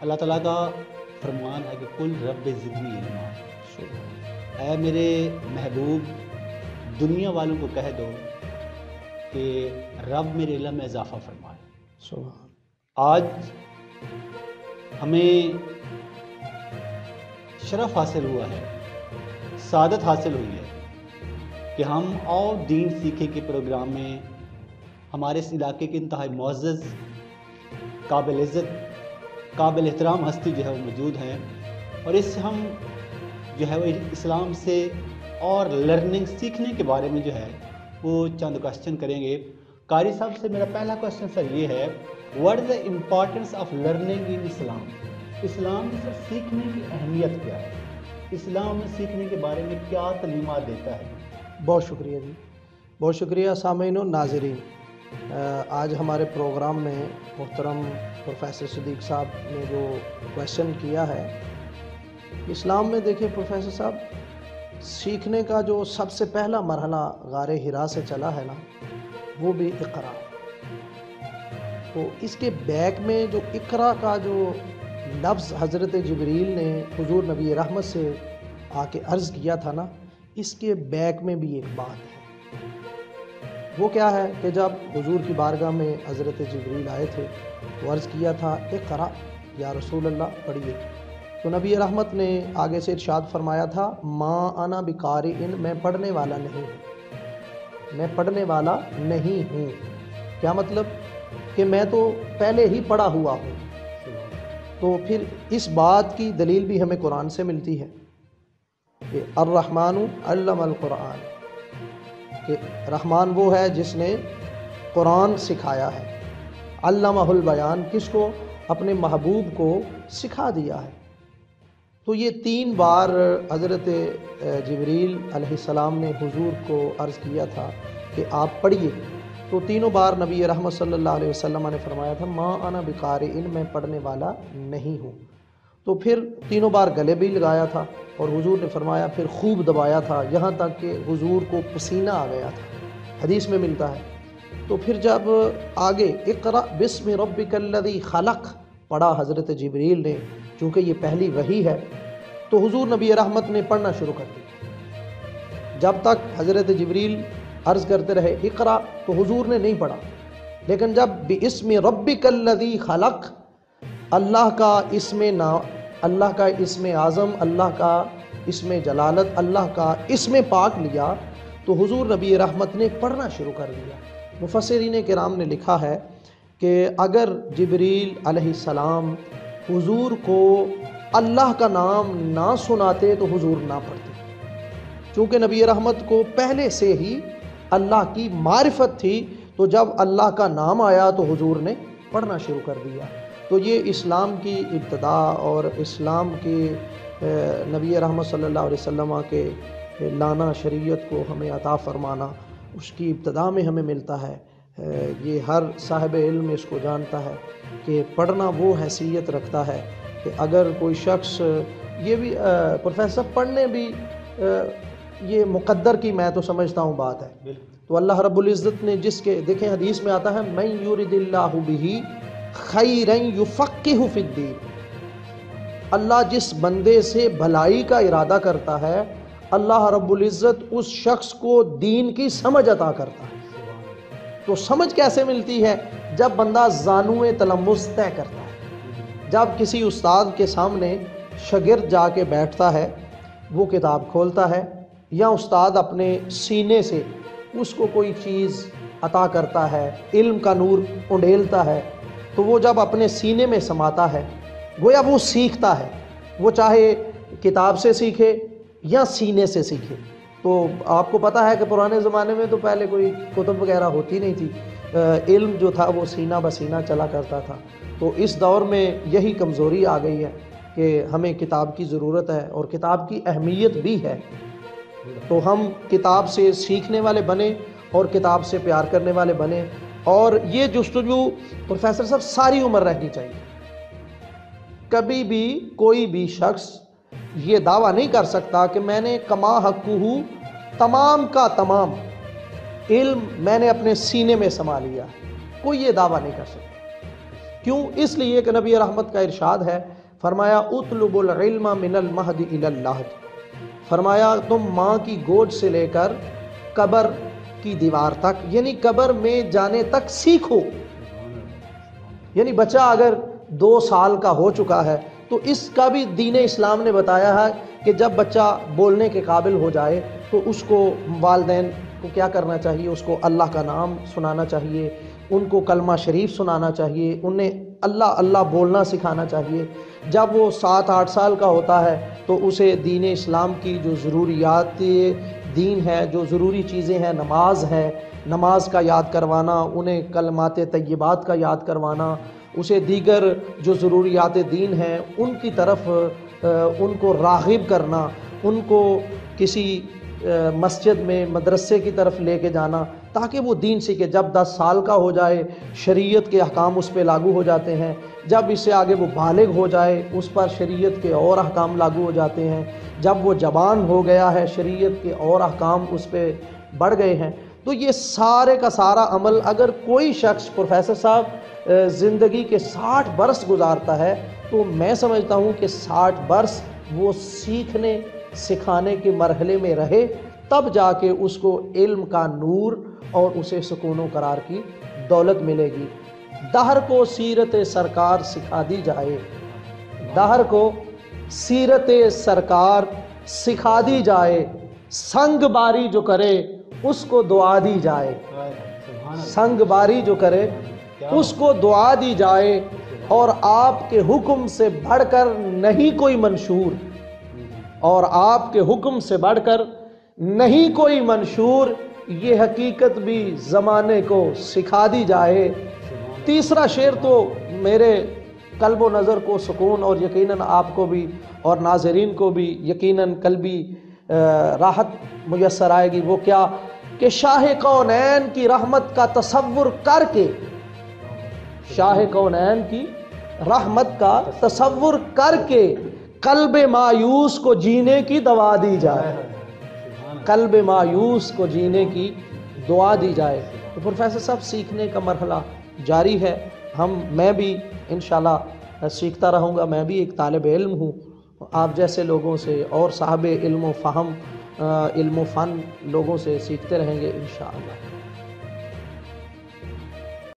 اللہ تعالیٰ کا فرمان ہے کہ کل رب زدنی علما، اے میرے محبوب دنیا والوں کو کہہ دو کہ رب میرے علم میں اضافہ فرمائے۔ سبحان۔ آج ہمیں شرف حاصل ہوا ہے، سعادت حاصل ہوئی ہے کہ ہم اور دین سیکھے کے پروگرام میں ہمارے اس علاقے کے انتہائی معزز، قابل عزت، قابل احترام ہستی جو ہے وہ موجود ہیں، اور اس سے ہم جو ہے وہ اسلام سے اور لرننگ سیکھنے کے بارے میں جو ہے وہ چند کوشچن کریں گے۔ قاری صاحب سے میرا پہلا کوشچن سر یہ ہے، what is the importance of learning in Islam? Islam میں سر سیکھنے کی اہمیت کیا ہے؟ اسلام میں سیکھنے کے بارے میں کیا تعلیمات دیتا ہے؟ بہت شکریہ جی، بہت شکریہ سامعین و ناظرین۔ آج ہمارے پروگرام میں محترم پروفیسر صدیق صاحب نے جو کویشچن کیا ہے، اسلام میں دیکھیں پروفیسر صاحب، سیکھنے کا جو سب سے پہلا مرحلہ غار حرا سے چلا ہے نا، وہ بھی اقرا۔ تو اس کے بیک میں جو اقرا کا جو لفظ حضرت جبریل نے حضور نبی رحمت سے آ کے عرض کیا تھا نا، اس کے بیک میں بھی ایک بات ہے۔ وہ کیا ہے کہ جب حضور کی بارگاہ میں حضرت جبریل آئے تھے، وہ عرض کیا تھا اقرا یا رسول اللہ، پڑھیے۔ تو نبی رحمت نے آگے سے ارشاد فرمایا تھا، ما انا بقارئ، میں پڑھنے والا نہیں ہوں، میں پڑھنے والا نہیں ہوں۔ کیا مطلب؟ کہ میں تو پہلے ہی پڑھا ہوا ہوں۔ تو پھر اس بات کی دلیل بھی ہمیں قرآن سے ملتی ہے کہ الرحمن علم القرآن، کہ رحمان وہ ہے جس نے قرآن سکھایا ہے۔ علمہ البیان، کس کو؟ اپنے محبوب کو سکھا دیا ہے۔ تو یہ 3 بار حضرت جبریل علیہ السلام نے حضور کو عرض کیا تھا کہ آپ پڑھیے، تو تینوں بار نبی رحمت صلی اللہ علیہ وسلم نے فرمایا تھا ما انا بقارئ، میں پڑھنے والا نہیں ہوں۔ تو پھر تینوں بار گلے بھی لگایا تھا، اور حضور نے فرمایا پھر خوب دبایا تھا، یہاں تک کہ حضور کو پسینہ آ گیا تھا، حدیث میں ملتا ہے۔ تو پھر جب آگے اقرأ بسم ربک الذی خلق پڑھا حضرت جبریل نے، چونکہ یہ پہلی وحی ہے، تو حضور نبی رحمت نے پڑھنا شروع کر دیا۔ جب تک حضرت جبریل عرض کرتے رہے اقرأ، تو حضور نے نہیں پڑھا، لیکن جب باسم ربک الذی خلق، اللہ کا اسم نام، اللہ کا اسم اعظم، اللہ کا اسم جلالت، اللہ کا اسم پاک لیا، تو حضور نبی رحمت نے پڑھنا شروع کر دیا۔ مفسرین کرام نے لکھا ہے کہ اگر جبریل علیہ السلام حضور کو اللہ کا نام نہ سناتے تو حضور نہ پڑھتے، چونکہ نبی رحمت کو پہلے سے ہی اللہ کی معرفت تھی، تو جب اللہ کا نام آیا تو حضور نے پڑھنا شروع کر دیا۔ تو یہ اسلام کی ابتدا، اور اسلام کے نبی رحمت صلی اللہ علیہ وسلم کے لانا، شریعت کو ہمیں عطا فرمانا، اس کی ابتدا میں ہمیں ملتا ہے۔ یہ ہر صاحب علم اس کو جانتا ہے کہ پڑھنا وہ حیثیت رکھتا ہے کہ اگر کوئی شخص، یہ بھی پروفیسر پڑھنے بھی یہ مقدر کی میں تو سمجھتا ہوں بات ہے۔ تو اللہ رب العزت نے جس کے، دیکھیں حدیث میں آتا ہے من یرد اللہ بہ خیرا یفقہہ فی الدین، اللہ جس بندے سے بھلائی کا ارادہ کرتا ہے، اللہ رب العزت اس شخص کو دین کی سمجھ عطا کرتا ہے۔ تو سمجھ کیسے ملتی ہے؟ جب بندہ زانو تلمس طے کرتا ہے۔ جب کسی استاد کے سامنے شاگرد جا کے بیٹھتا ہے، وہ کتاب کھولتا ہے، یا استاد اپنے سینے سے اس کو کوئی چیز عطا کرتا ہے، علم کا نور انڈیلتا ہے، تو وہ جب اپنے سینے میں سماتا ہے، گویا وہ سیکھتا ہے، وہ چاہے کتاب سے سیکھے یا سینے سے سیکھے۔ تو آپ کو پتہ ہے کہ پرانے زمانے میں تو پہلے کوئی کتب وغیرہ ہوتی نہیں تھی، علم جو تھا وہ سینہ بسینہ چلا کرتا تھا۔ تو اس دور میں یہی کمزوری آ گئی ہے کہ ہمیں کتاب کی ضرورت ہے، اور کتاب کی اہمیت بھی ہے۔ تو ہم کتاب سے سیکھنے والے بنیں اور کتاب سے پیار کرنے والے بنیں، اور یہ جستجو پروفیسر صاحب ساری عمر رہنی چاہیے۔ کبھی بھی کوئی بھی شخص یہ دعویٰ نہیں کر سکتا کہ میں نے کما حقہ تمام کا تمام علم میں نے اپنے سینے میں سما لیا، کوئی یہ دعویٰ نہیں کر سکتا، کیوں؟ اس لیے کہ نبی رحمت کا ارشاد ہے، فرمایا اطلب العلم من المہد الی اللحد، فرمایا تم ماں کی گود سے لے کر قبر کی دیوار تک، یعنی قبر میں جانے تک سیکھو۔ یعنی بچہ اگر 2 سال کا ہو چکا ہے تو اس کا بھی دین اسلام نے بتایا ہے کہ جب بچہ بولنے کے قابل ہو جائے تو اس کو والدین کو کیا کرنا چاہیے؟ اس کو اللہ کا نام سنانا چاہیے، ان کو کلمہ شریف سنانا چاہیے، انہیں اللہ اللہ بولنا سکھانا چاہیے۔ جب وہ 7-8 سال کا ہوتا ہے تو اسے دین اسلام کی جو ضروریات دین ہے، جو ضروری چیزیں ہیں، نماز ہے، نماز کا یاد کروانا، انہیں کلمات طیبات کا یاد کروانا، اسے دیگر جو ضروریات دین ہیں ان کی طرف ان کو راغب کرنا، ان کو کسی مسجد میں مدرسے کی طرف لے کے جانا تاکہ وہ دین سیکھے۔ جب 10 سال کا ہو جائے شریعت کے احکام اس پہ لاگو ہو جاتے ہیں، جب اس سے آگے وہ بالغ ہو جائے اس پر شریعت کے اور احکام لاگو ہو جاتے ہیں، جب وہ جوان ہو گیا ہے شریعت کے اور احکام اس پہ بڑھ گئے ہیں۔ تو یہ سارے کا سارا عمل اگر کوئی شخص پروفیسر صاحب زندگی کے 60 برس گزارتا ہے تو میں سمجھتا ہوں کہ 60 برس وہ سیکھنے سکھانے کے مرحلے میں رہے، تب جا کے اس کو علم کا نور اور اسے سکون و قرار کی دولت ملے گی۔ دہر کو سیرت سرکار سکھا دی جائے، دہر کو سیرت سرکار سکھا دی جائے، سنگ باری جو کرے اس کو دعا دی جائے، سنگ باری جو کرے اس کو دعا دی جائے، اور آپ کے حکم سے بڑھ کر نہیں کوئی منشور، اور آپ کے حکم سے بڑھ کر نہیں کوئی منشور، یہ حقیقت بھی زمانے کو سکھا دی جائے۔ تیسرا شعر تو میرے قلب و نظر کو سکون اور یقیناً آپ کو بھی اور ناظرین کو بھی یقیناً قلبی راحت میسر آئے گی۔ وہ کیا کہ شاہ کونین کی رحمت کا تصور کر کے، شاہ کونین کی رحمت کا تصور کر کے قلب مایوس کو جینے کی دعا دی جائے، قلب مایوس کو جینے کی دعا دی جائے۔ تو پروفیسر صاحب سیکھنے کا مرحلہ جاری ہے، میں بھی انشاءاللہ سیکھتا رہوں گا، میں بھی ایک طالب علم ہوں، آپ جیسے لوگوں سے اور صاحب علم و فہم علم و فن لوگوں سے سیکھتے رہیں گے انشاءاللہ۔